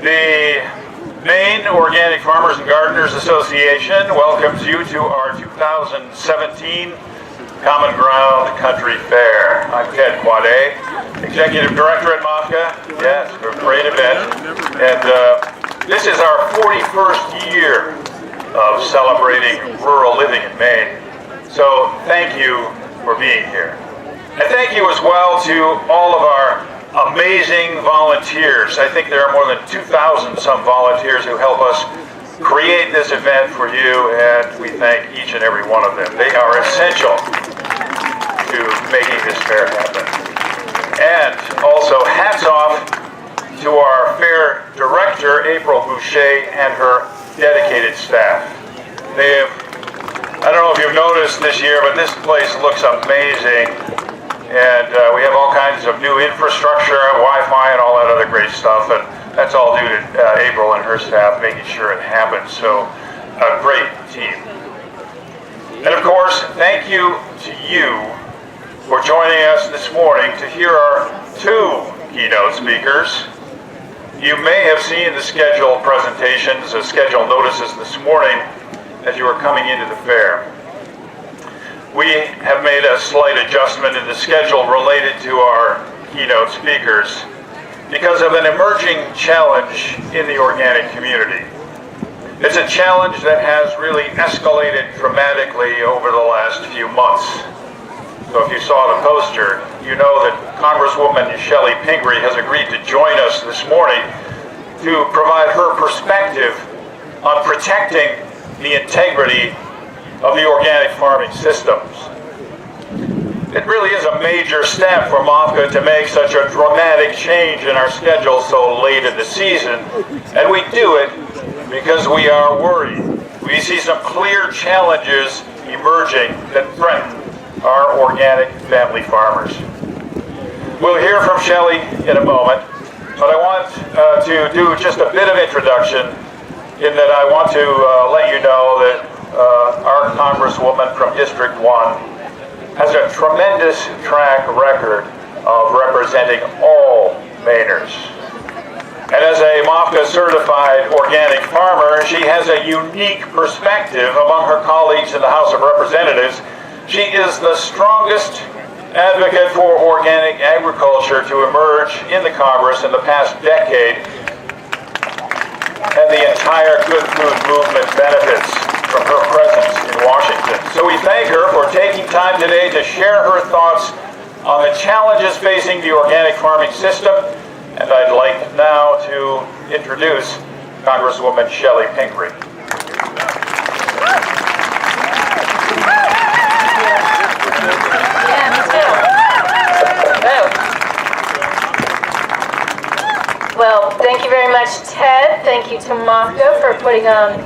The Maine Organic Farmers and Gardeners Association welcomes you to our 2017 Common Ground Country Fair. I'm Ted Quade, Executive Director at MOFGA. Yes, a great event. And this is our 41st year of celebrating rural living in Maine. So thank you for being here. And thank you as well to all of our amazing volunteers. I think there are more than 2,000 some volunteers who help us create this event for you, and we thank each and every one of them. They are essential to making this fair happen. And also hats off to our fair director, April Boucher, and her dedicated staff. They have, I don't know if you've noticed this year, but this place looks amazing. And we have all kinds of new infrastructure, Wi-Fi, and all that other great stuff. And that's all due to April and her staff making sure it happens. So, a great team. And of course, thank you to you for joining us this morning to hear our two keynote speakers. You may have seen the scheduled presentations, the scheduled notices this morning as you were coming into the fair. We have made a slight adjustment in the schedule related to our keynote speakers because of an emerging challenge in the organic community. It's a challenge that has really escalated dramatically over the last few months. So if you saw the poster, you know that Congresswoman Chellie Pingree has agreed to join us this morning to provide her perspective on protecting the integrity of the organic farming systems. It really is a major step for MOFGA to make such a dramatic change in our schedule so late in the season, and we do it because we are worried. We see some clear challenges emerging that threaten our organic family farmers. We'll hear from Chellie in a moment, but I want to do just a bit of introduction in that I want to let you know that our Congresswoman from District 1 has a tremendous track record of representing all Mainers. And as a MOFGA certified organic farmer, she has a unique perspective among her colleagues in the House of Representatives. She is the strongest advocate for organic agriculture to emerge in the Congress in the past decade, and the entire Good Food movement benefits from her presence in Washington. So we thank her for taking time today to share her thoughts on the challenges facing the organic farming system, and I'd like now to introduce Congresswoman Chellie Pingree. Well, thank you very much, Ted. Thank you to MOFGA for putting on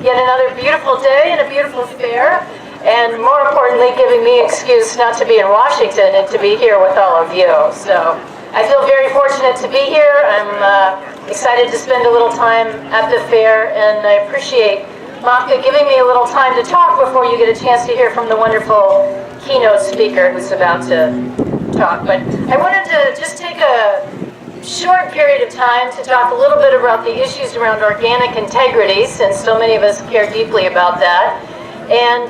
yet another beautiful day and a beautiful fair, and more importantly, giving me an excuse not to be in Washington and to be here with all of you. So I feel very fortunate to be here. I'm excited to spend a little time at the fair, and I appreciate MOFGA giving me a little time to talk before you get a chance to hear from the wonderful keynote speaker who's about to talk. But I wanted to just take a short period of time to talk a little bit about the issues around organic integrity, since so many of us care deeply about that. And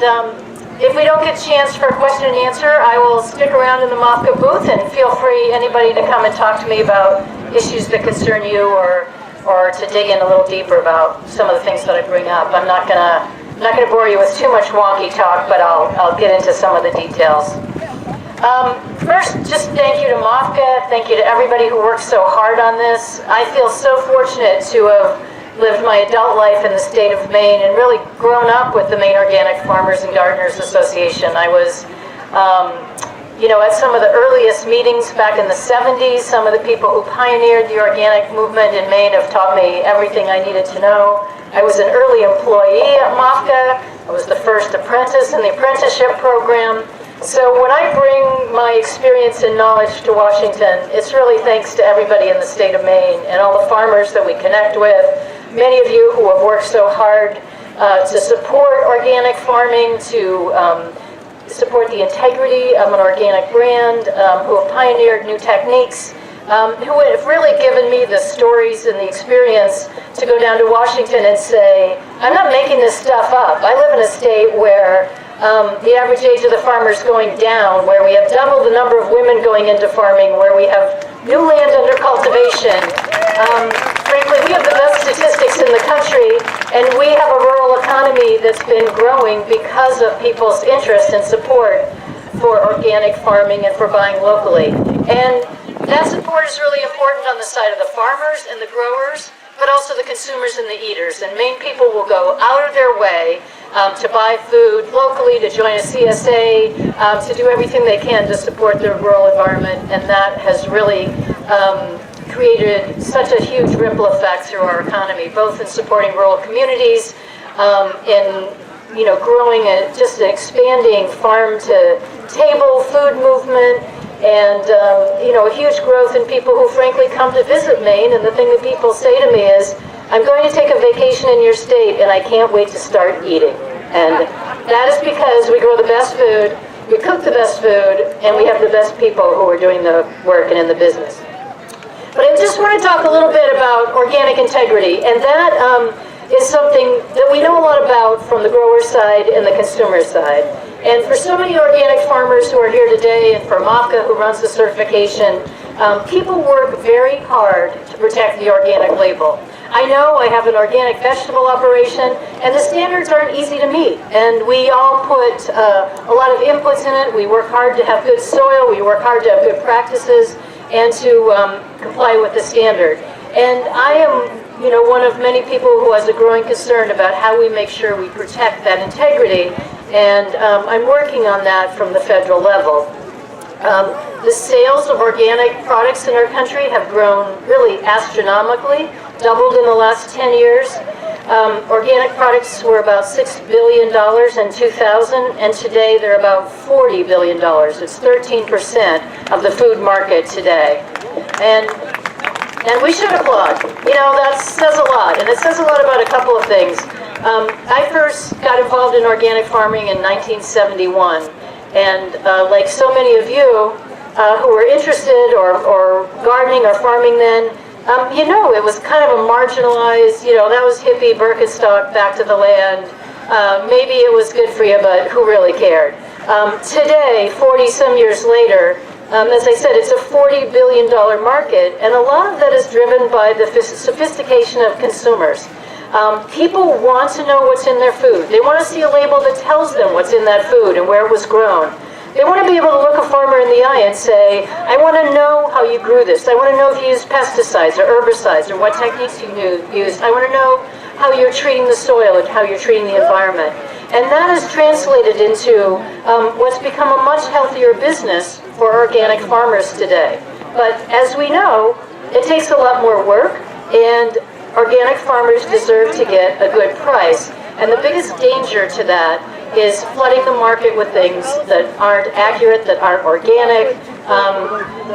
if we don't get a chance for a question and answer, I will stick around in the MOFGA booth, and feel free, anybody, to come and talk to me about issues that concern you, or to dig in a little deeper about some of the things that I bring up. I'm not gonna bore you with too much wonky talk, but I'll get into some of the details. First, just thank you to MOFGA. Thank you to everybody who works so hard on this. I feel so fortunate to have lived my adult life in the state of Maine and really grown up with the Maine Organic Farmers and Gardeners Association. I was, at some of the earliest meetings back in the 70s. Some of the people who pioneered the organic movement in Maine have taught me everything I needed to know. I was an early employee at MOFGA. I was the first apprentice in the apprenticeship program. So when I bring my experience and knowledge to Washington, it's really thanks to everybody in the state of Maine and all the farmers that we connect with, many of you who have worked so hard to support organic farming, to support the integrity of an organic brand, who have pioneered new techniques, who have really given me the stories and the experience to go down to Washington and say, I'm not making this stuff up. I live in a state where the average age of the farmer is going down, where we have double the number of women going into farming, where we have new land under cultivation. Frankly, we have the best statistics in the country, and we have a rural economy that's been growing because of people's interest and support for organic farming and for buying locally. And that support is really important on the side of the farmers and the growers, but also the consumers and the eaters. And Maine people will go out of their way to buy food locally, to join a CSA, to do everything they can to support their rural environment, and that has really created such a huge ripple effect through our economy, both in supporting rural communities, in growing just an expanding farm-to-table food movement, and a huge growth in people who frankly come to visit Maine. And the thing that people say to me is, I'm going to take a vacation in your state and I can't wait to start eating. And that is because we grow the best food, we cook the best food, and we have the best people who are doing the work and in the business. But I just want to talk a little bit about organic integrity, and that is something that we know a lot about from the grower side and the consumer side. And for so many organic farmers who are here today, and for MOFGA, who runs the certification, people work very hard to protect the organic label. I know I have an organic vegetable operation, and the standards aren't easy to meet. And we all put a lot of inputs in it. We work hard to have good soil. We work hard to have good practices and to comply with the standard. And I am one of many people who has a growing concern about how we make sure we protect that integrity, and I'm working on that from the federal level. The sales of organic products in our country have grown really astronomically, doubled in the last 10 years. Organic products were about $6 billion in 2000, and today they're about $40 billion. It's 13% of the food market today. And we should applaud. That says a lot, and it says a lot about a couple of things. I first got involved in organic farming in 1971, and like so many of you who were interested or gardening or farming then, it was kind of a marginalized, that was hippie, Birkenstock, back to the land. Maybe it was good for you, but who really cared? Today, 40-some years later, as I said, it's a $40 billion market, and a lot of that is driven by the sophistication of consumers. People want to know what's in their food. They want to see a label that tells them what's in that food and where it was grown. They want to be able to look a farmer in the eye and say, I want to know how you grew this. I want to know if you used pesticides or herbicides or what techniques you used. I want to know how you're treating the soil and how you're treating the environment. And that is translated into what's become a much healthier business for organic farmers today. But as we know, it takes a lot more work, and organic farmers deserve to get a good price. And the biggest danger to that is flooding the market with things that aren't accurate, that aren't organic,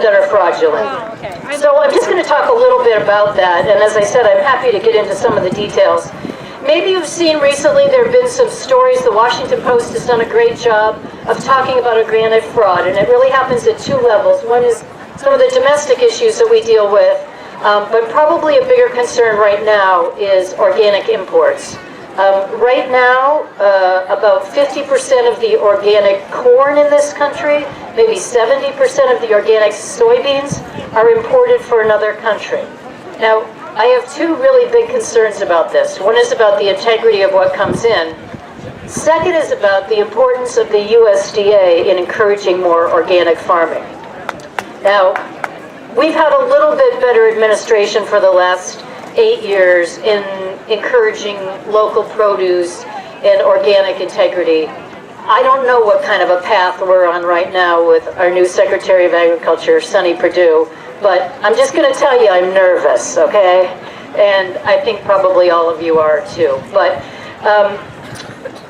that are fraudulent. So I'm just going to talk a little bit about that, and as I said, I'm happy to get into some of the details. Maybe you've seen recently there have been some stories. The Washington Post has done a great job of talking about organic fraud, and it really happens at two levels. One is some of the domestic issues that we deal with, but probably a bigger concern right now is organic imports. Right now, about 50% of the organic corn in this country, maybe 70% of the organic soybeans are imported for another country. Now, I have two really big concerns about this. One is about the integrity of what comes in. Second is about the importance of the USDA in encouraging more organic farming. Now, we've had a little bit better administration for the last 8 years in encouraging local produce and organic integrity. I don't know what kind of a path we're on right now with our new Secretary of Agriculture, Sonny Perdue, but I'm just going to tell you I'm nervous, okay? And I think probably all of you are too. But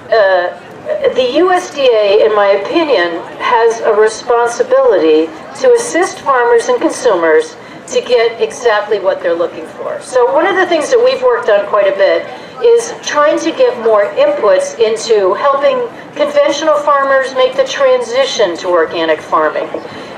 the USDA, in my opinion, has a responsibility to assist farmers and consumers to get exactly what they're looking for. So one of the things that we've worked on quite a bit is trying to get more inputs into helping conventional farmers make the transition to organic farming.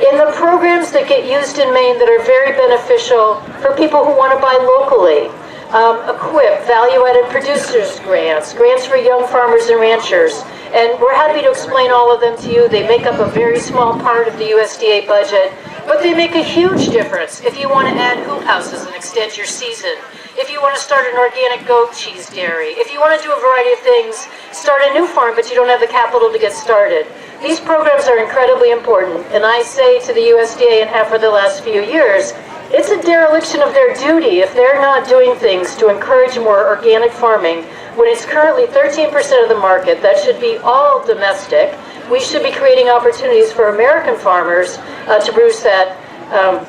In the programs that get used in Maine that are very beneficial for people who want to buy locally, EQIP, value-added producers grants, grants for young farmers and ranchers, and we're happy to explain all of them to you. They make up a very small part of the USDA budget, but they make a huge difference if you want to add hoop houses and extend your season, if you want to start an organic goat cheese dairy, if you want to do a variety of things, start a new farm but you don't have the capital to get started. These programs are incredibly important, and I say to the USDA and have for the last few years, it's a dereliction of their duty if they're not doing things to encourage more organic farming when it's currently 13% of the market. That should be all domestic. We should be creating opportunities for American farmers to produce that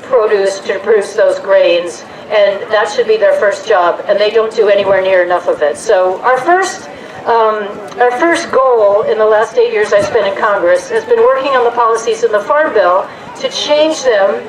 produce, to produce those grains, and that should be their first job, and they don't do anywhere near enough of it. So our first goal in the last 8 years I spent in Congress has been working on the policies in the Farm Bill to change them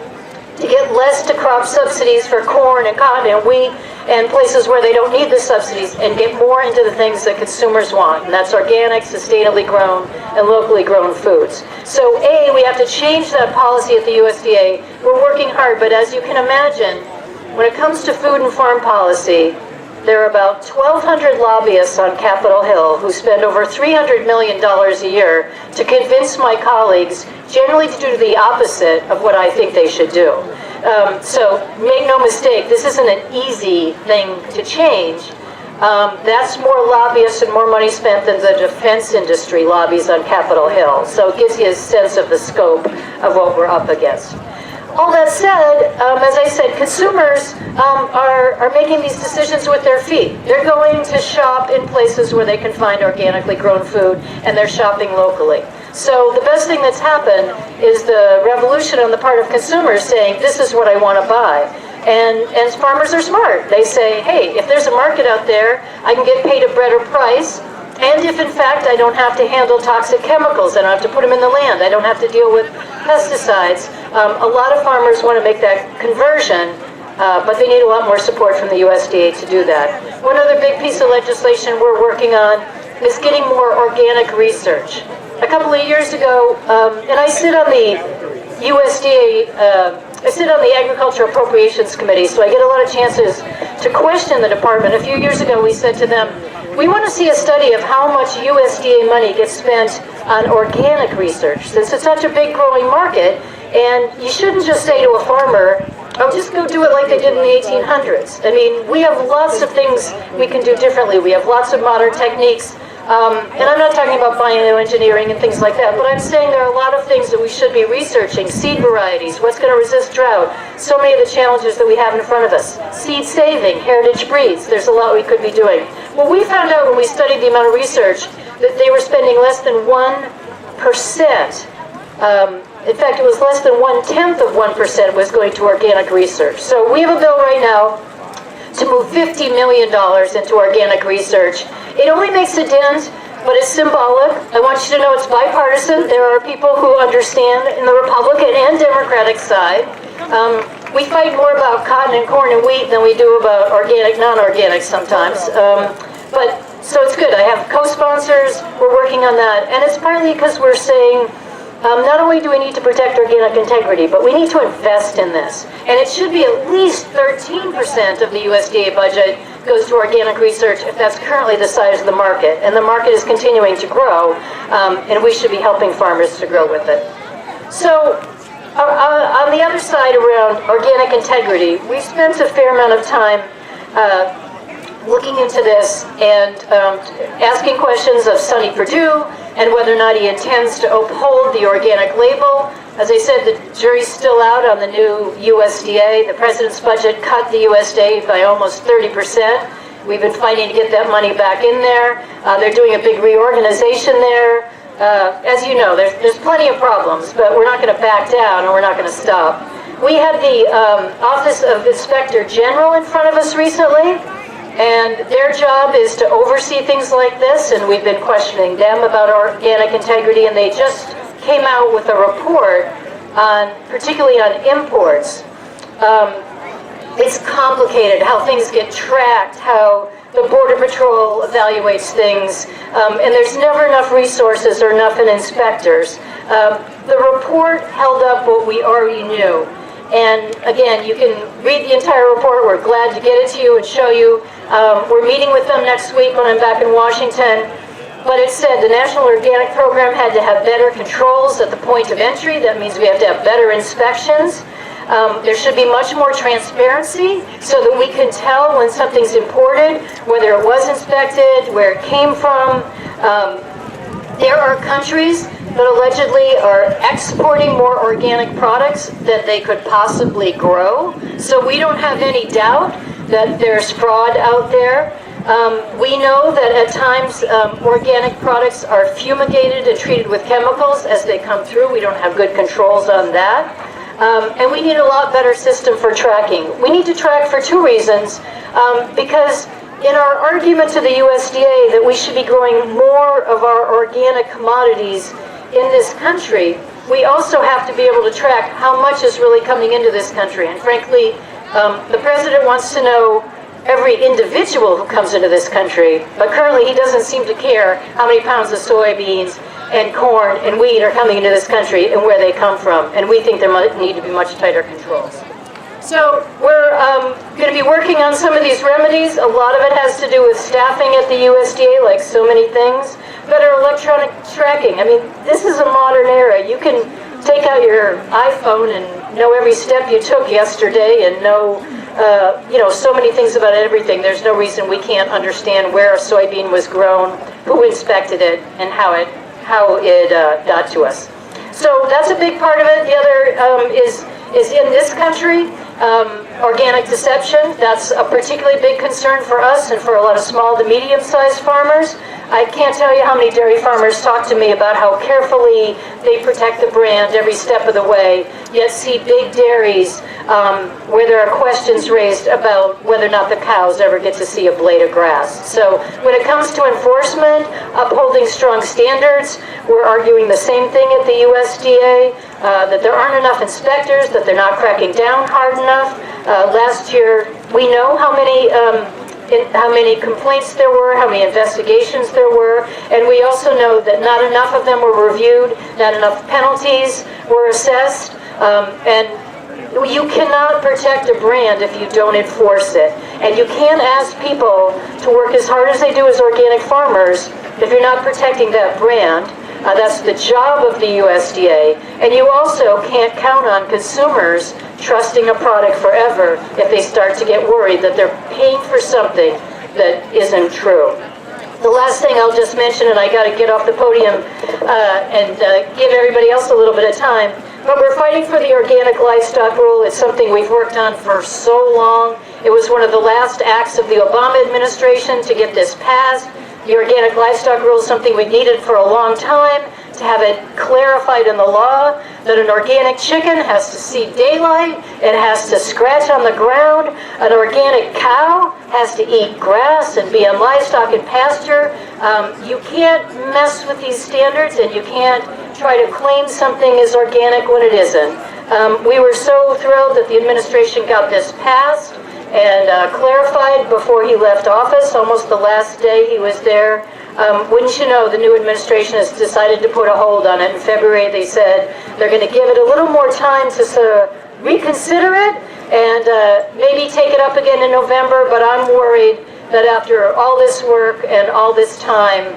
to get less to crop subsidies for corn and cotton and wheat and places where they don't need the subsidies, and get more into the things that consumers want, and that's organic, sustainably grown, and locally grown foods. So we have to change that policy at the USDA. We're working hard, but as you can imagine, when it comes to food and farm policy, there are about 1,200 lobbyists on Capitol Hill who spend over $300 million a year to convince my colleagues generally to do the opposite of what I think they should do. So make no mistake, this isn't an easy thing to change. That's more lobbyists and more money spent than the defense industry lobbies on Capitol Hill. So it gives you a sense of the scope of what we're up against. All that said, as I said, consumers are making these decisions with their feet. They're going to shop in places where they can find organically grown food, and they're shopping locally. So the best thing that's happened is the revolution on the part of consumers saying, this is what I want to buy. And farmers are smart. They say, hey, if there's a market out there, I can get paid a better price. And if, in fact, I don't have to handle toxic chemicals, I don't have to put them in the land, I don't have to deal with pesticides, a lot of farmers want to make that conversion, but they need a lot more support from the USDA to do that. One other big piece of legislation we're working on is getting more organic research. A couple of years ago, and I sit on the USDA, I sit on the Agriculture Appropriations Committee, so I get a lot of chances to question the department. A few years ago, we said to them, we want to see a study of how much USDA money gets spent on organic research, since it's such a big growing market, and you shouldn't just say to a farmer, oh, just go do it like they did in the 1800s. I mean, we have lots of things we can do differently. We have lots of modern techniques. And I'm not talking about bioengineering and things like that, but I'm saying there are a lot of things that we should be researching. Seed varieties, what's going to resist drought, so many of the challenges that we have in front of us. Seed saving, heritage breeds, there's a lot we could be doing. Well, we found out when we studied the amount of research that they were spending less than 1%. In fact, it was less than 1/10 of 1% was going to organic research. So we have a bill right now to move $50 million into organic research. It only makes a dent, but it's symbolic. I want you to know it's bipartisan. There are people who understand in the Republican and Democratic side. We fight more about cotton and corn and wheat than we do about organic, non-organic sometimes. So it's good. I have co-sponsors. We're working on that. And it's partly because we're saying, not only do we need to protect organic integrity, but we need to invest in this. And it should be at least 13% of the USDA budget goes to organic research if that's currently the size of the market. And the market is continuing to grow, and we should be helping farmers to grow with it. So on the other side around organic integrity, we spent a fair amount of time looking into this and asking questions of Sonny Perdue and whether or not he intends to uphold the organic label. As I said, the jury's still out on the new USDA. The president's budget cut the USDA by almost 30%. We've been fighting to get that money back in there. They're doing a big reorganization there. As you know, there's plenty of problems, but we're not going to back down and we're not going to stop. We had the Office of Inspector General in front of us recently. And their job is to oversee things like this, and we've been questioning them about organic integrity, and they just came out with a report on, particularly on imports. It's complicated how things get tracked, how the Border Patrol evaluates things, and there's never enough resources or enough inspectors. The report held up what we already knew. And again, you can read the entire report. We're glad to get it to you and show you. We're meeting with them next week when I'm back in Washington. But it said the National Organic Program had to have better controls at the point of entry. That means we have to have better inspections. There should be much more transparency so that we can tell when something's imported, whether it was inspected, where it came from. There are countries that allegedly are exporting more organic products that they could possibly grow. So we don't have any doubt that there's fraud out there. We know that at times organic products are fumigated and treated with chemicals as they come through. We don't have good controls on that. And we need a lot better system for tracking. We need to track for two reasons. Because in our argument to the USDA that we should be growing more of our organic commodities in this country, we also have to be able to track how much is really coming into this country. And frankly, the president wants to know every individual who comes into this country, but currently he doesn't seem to care how many pounds of soybeans and corn and wheat are coming into this country and where they come from. And we think there might need to be much tighter controls. So we're going to be working on some of these remedies. A lot of it has to do with staffing at the USDA, like so many things. Better electronic tracking. I mean, this is a modern era. You can take out your iPhone and know every step you took yesterday and know, so many things about everything. There's no reason we can't understand where a soybean was grown, who inspected it, and how it got to us. So that's a big part of it. The other is in this country, organic deception. That's a particularly big concern for us and for a lot of small to medium-sized farmers. I can't tell you how many dairy farmers talk to me about how carefully they protect the brand every step of the way, yet see big dairies where there are questions raised about whether or not the cows ever get to see a blade of grass. So when it comes to enforcement, upholding strong standards, we're arguing the same thing at the USDA, that there aren't enough inspectors, that they're not cracking down hard enough. Last year, we know how many complaints there were, how many investigations there were, and we also know that not enough of them were reviewed, not enough penalties were assessed, and you cannot protect a brand if you don't enforce it. And you can't ask people to work as hard as they do as organic farmers if you're not protecting that brand. That's the job of the USDA. And you also can't count on consumers trusting a product forever if they start to get worried that they're paying for something that isn't true. The last thing I'll just mention, and I got to get off the podium and give everybody else a little bit of time, but we're fighting for the organic livestock rule. It's something we've worked on for so long. It was one of the last acts of the Obama administration to get this passed. The organic livestock rule is something we've needed for a long time, to have it clarified in the law that an organic chicken has to see daylight, it has to scratch on the ground, an organic cow has to eat grass and be on livestock and pasture. You can't mess with these standards, and you can't try to claim something is organic when it isn't. We were so thrilled that the administration got this passed and clarified before he left office, almost the last day he was there. Wouldn't you know, the new administration has decided to put a hold on it. In February, they said they're going to give it a little more time to reconsider it and maybe take it up again in November, but I'm worried that after all this work and all this time,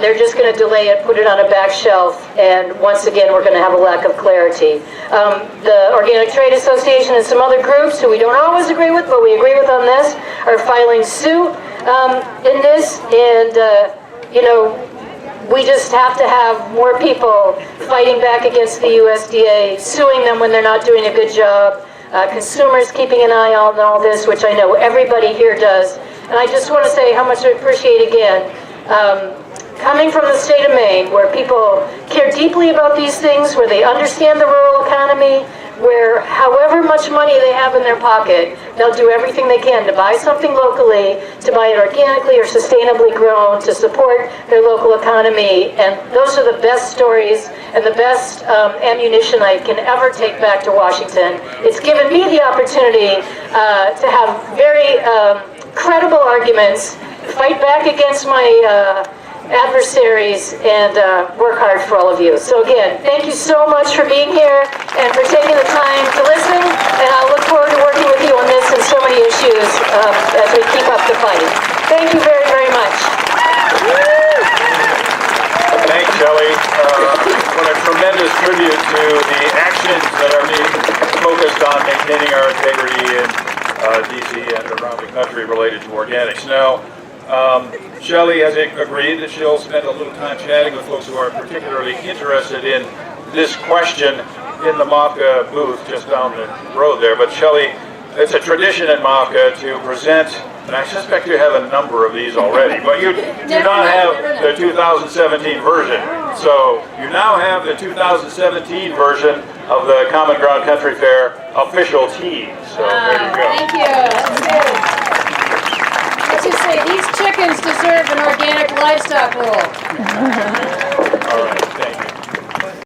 they're just going to delay it, put it on a back shelf, and once again, we're going to have a lack of clarity. The Organic Trade Association and some other groups who we don't always agree with, but we agree with on this, are filing suit in this, and we just have to have more people fighting back against the USDA, suing them when they're not doing a good job, consumers keeping an eye on all this, which I know everybody here does. And I just want to say how much I appreciate again, coming from the state of Maine, where people care deeply about these things, where they understand the rural economy, where however much money they have in their pocket, they'll do everything they can to buy something locally, to buy it organically or sustainably grown, to support their local economy. And those are the best stories and the best ammunition I can ever take back to Washington. It's given me the opportunity to have very credible arguments, fight back against my adversaries, and work hard for all of you. So again, thank you so much for being here and for taking the time to listen, and I look forward to working with you on this and so many issues as we keep up the fight. Thank you very, very much. Thanks, Chellie. What a tremendous tribute to the actions that are being focused on maintaining our integrity in D.C. and around the country related to organics. Now, Chellie has agreed that she'll spend a little time chatting with folks who are particularly interested in this question in the MOFGA booth just down the road there. But Chellie, it's a tradition at MOFGA to present, and I suspect you have a number of these already, but you do not have the 2017 version. So you now have the 2017 version of the Common Ground Country Fair official team. So there you go. Thank you. Let's just say these chickens deserve an organic livestock roll. All right.